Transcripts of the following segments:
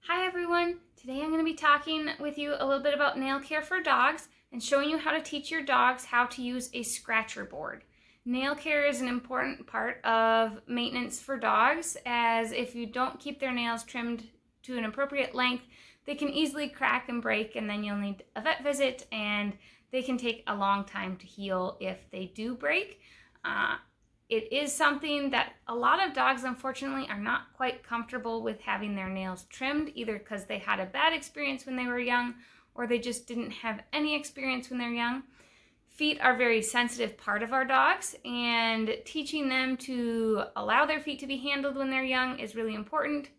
Hi everyone! Today I'm going to be talking with you a little bit about nail care for dogs and showing you how to teach your dogs how to use a scratcher board. Nail care is an important part of maintenance for dogs, as if you don't keep their nails trimmed to an appropriate length, they can easily crack and break, and then you'll need a vet visit, and they can take a long time to heal if they do break. It is something that a lot of dogs, unfortunately, are not quite comfortable with having their nails trimmed, either because they had a bad experience when they were young or they just didn't have any experience when they're young. Feet are a very sensitive part of our dogs, and teaching them to allow their feet to be handled when they're young is really important.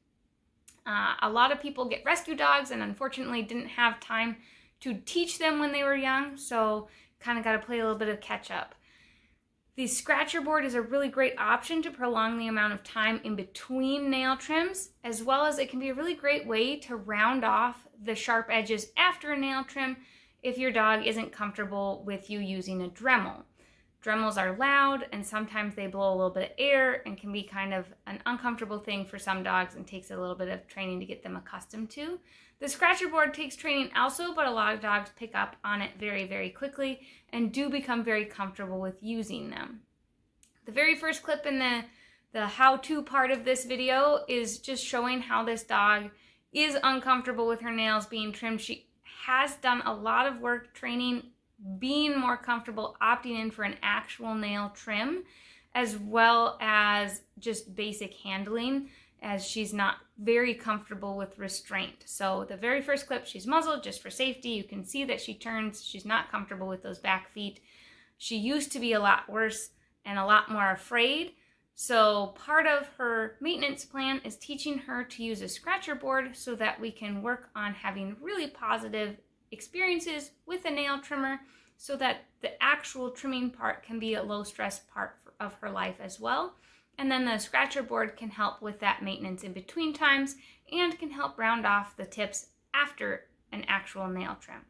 A lot of people get rescue dogs and unfortunately didn't have time to teach them when they were young, so kind of got to play a little bit of catch up. The scratcher board is a really great option to prolong the amount of time in between nail trims, as well as it can be a really great way to round off the sharp edges after a nail trim if your dog isn't comfortable with you using a Dremel. Dremels are loud and sometimes they blow a little bit of air and can be kind of an uncomfortable thing for some dogs and takes a little bit of training to get them accustomed to. The scratcher board takes training also, but a lot of dogs pick up on it very, very quickly and do become very comfortable with using them. The very first clip in the how-to part of this video is just showing how this dog is uncomfortable with her nails being trimmed. She has done a lot of work training, being more comfortable opting in for an actual nail trim, as well as just basic handling, as she's not very comfortable with restraint. So the very first clip, she's muzzled just for safety. You can see that she turns. She's not comfortable with those back feet. She used to be a lot worse and a lot more afraid. So part of her maintenance plan is teaching her to use a scratcher board so that we can work on having really positive experiences with a nail trimmer, so that the actual trimming part can be a low stress part of her life as well. And then the scratcher board can help with that maintenance in between times and can help round off the tips after an actual nail trim.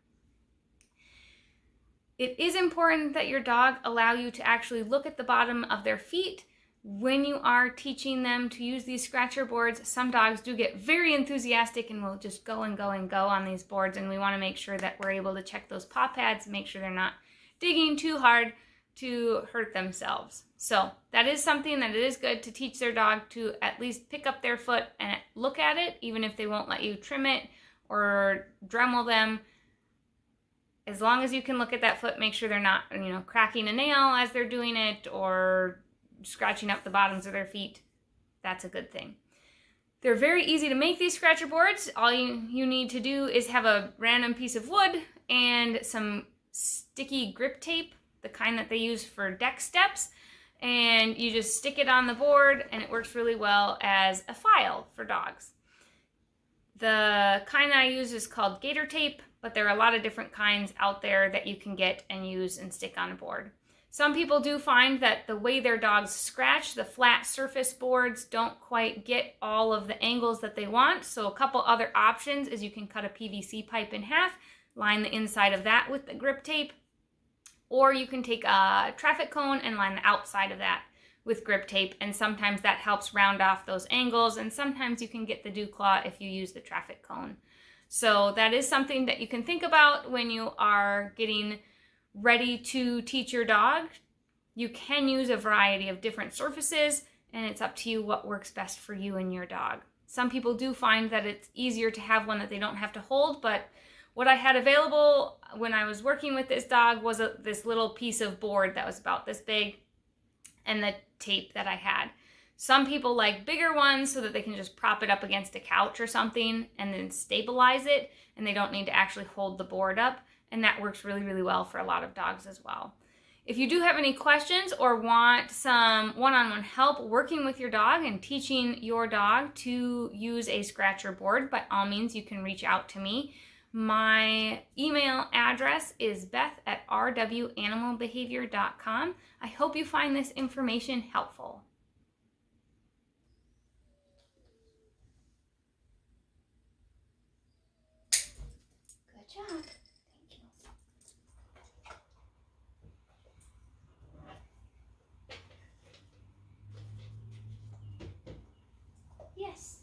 It is important that your dog allow you to actually look at the bottom of their feet when you are teaching them to use these scratcher boards. Some dogs do get very enthusiastic and will just go and go and go on these boards, and we want to make sure that we're able to check those paw pads and make sure they're not digging too hard to hurt themselves. So that is something that it is good to teach their dog to at least pick up their foot and look at it, even if they won't let you trim it or Dremel them. As long as you can look at that foot, make sure they're not, cracking a nail as they're doing it or scratching up the bottoms of their feet. That's a good thing. They're very easy to make, these scratcher boards. All you need to do is have a random piece of wood and some sticky grip tape, the kind that they use for deck steps, and you just stick it on the board, and it works really well as a file for dogs. The kind that I use is called gator tape, but there are a lot of different kinds out there that you can get and use and stick on a board. Some people do find that the way their dogs scratch, the flat surface boards don't quite get all of the angles that they want. So a couple other options is you can cut a PVC pipe in half, line the inside of that with the grip tape, or you can take a traffic cone and line the outside of that with grip tape, and sometimes that helps round off those angles, and sometimes you can get the dew claw if you use the traffic cone. So that is something that you can think about when you are getting ready to teach your dog. You can use a variety of different surfaces, and it's up to you what works best for you and your dog. Some people do find that it's easier to have one that they don't have to hold, but what I had available when I was working with this dog was this little piece of board that was about this big, and the tape that I had. Some people like bigger ones so that they can just prop it up against a couch or something and then stabilize it, and they don't need to actually hold the board up, and that works really, really well for a lot of dogs as well. If you do have any questions or want some one-on-one help working with your dog and teaching your dog to use a scratcher board, by all means you can reach out to me. My email address is beth@rwanimalbehavior.com. I hope you find this information helpful. Good job. Thank you. Yes.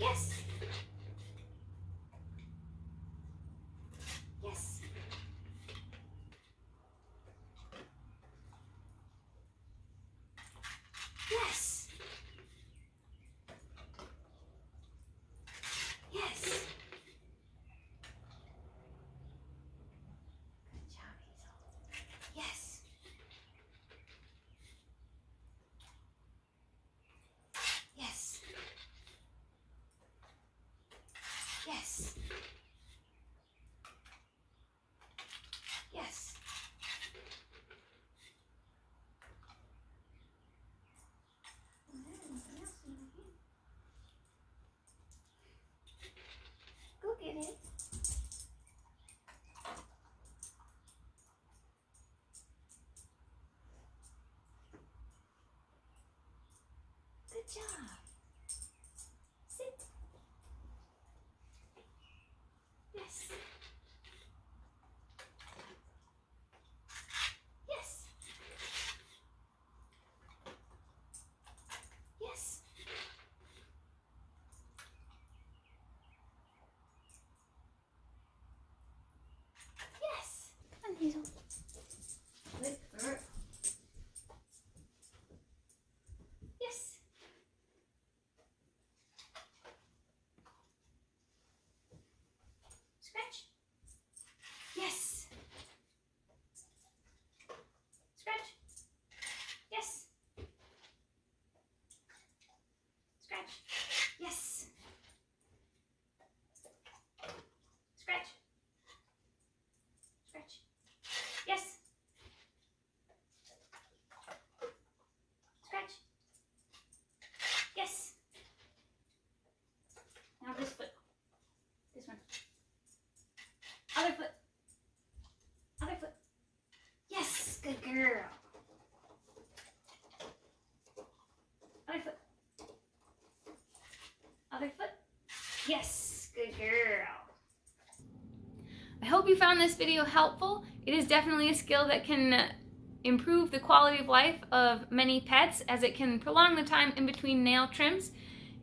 Yes. Yes. Yes. Yes. Good job, Hazel. Yes. Yes. Yes. Yes. Go get it. Good job. Sit. Yes. Yes. Yes. Yes. Come on, Hazel. Good girl. Yes. Scratch. Yes. Scratch. Yes. Scratch. Yes. Scratch. Scratch. Yes. Scratch. Yes. Now this foot. This one. Other foot. Other foot. Yes. Good girl. Other foot. Other foot. Yes. Good girl. I hope you found this video helpful. It is definitely a skill that can improve the quality of life of many pets, as it can prolong the time in between nail trims.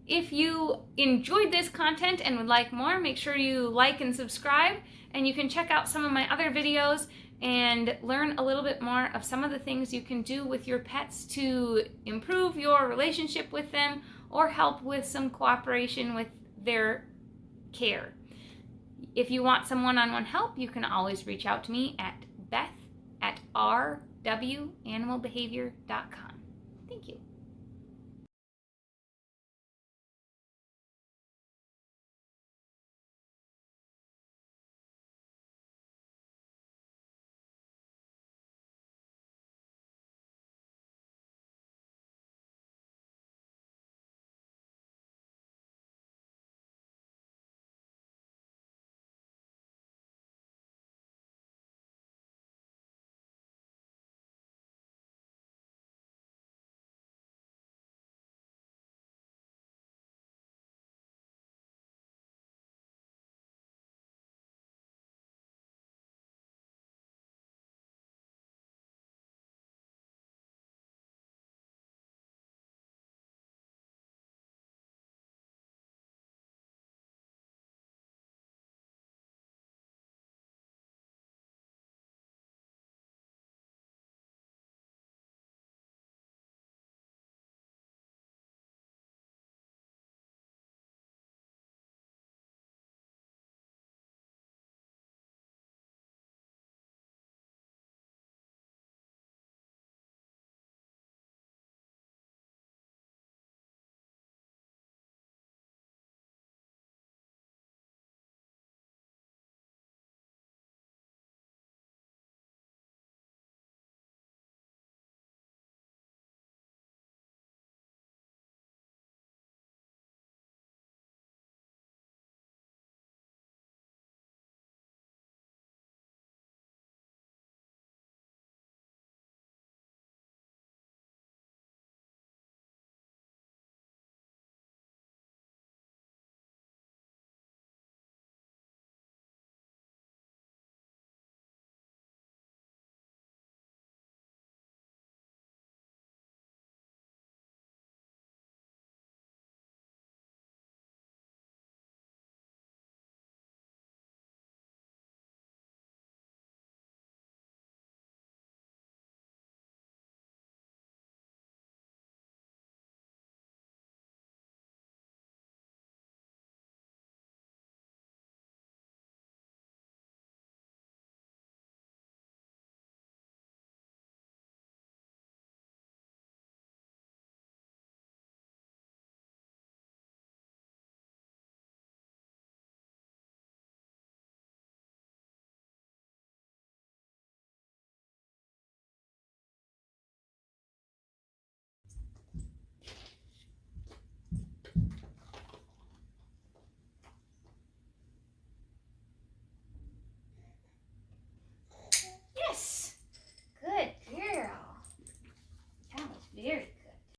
If you enjoyed this content and would like more, make sure you like and subscribe, and you can check out some of my other videos and learn a little bit more of some of the things you can do with your pets to improve your relationship with them or help with some cooperation with their care. If you want some one-on-one help, you can always reach out to me at beth@rwanimalbehavior.com. Thank you.